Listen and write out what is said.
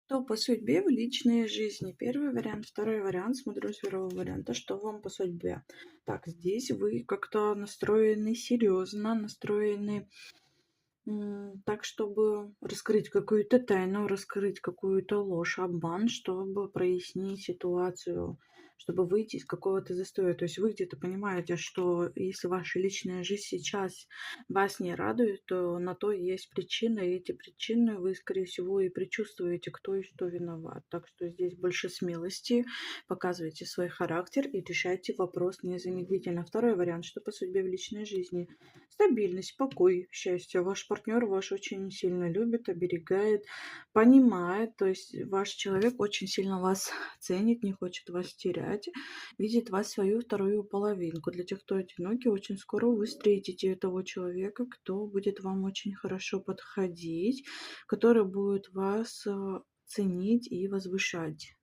Что по судьбе в личной жизни? Первый вариант. Второй вариант. Смотрю с первого варианта, что вам по судьбе. Так, здесь вы как-то настроены серьезно, настроены так, чтобы раскрыть какую-то тайну, раскрыть какую-то ложь, обман, чтобы прояснить ситуацию, чтобы выйти из какого-то застоя. То есть вы где-то понимаете, что если ваша личная жизнь сейчас вас не радует, то на то есть причина, и эти причины вы, скорее всего, и предчувствуете, кто и что виноват. Так что здесь больше смелости, показывайте свой характер и решайте вопрос незамедлительно. Второй вариант, что по судьбе в личной жизни. Стабильность, покой, счастье. Ваш партнер ваш очень сильно любит, оберегает, понимает. То есть ваш человек очень сильно вас ценит, не хочет вас терять, видит вас свою вторую половинку. Для тех, кто одинокий, очень скоро вы встретите того человека, кто будет вам очень хорошо подходить, который будет вас ценить и возвышать.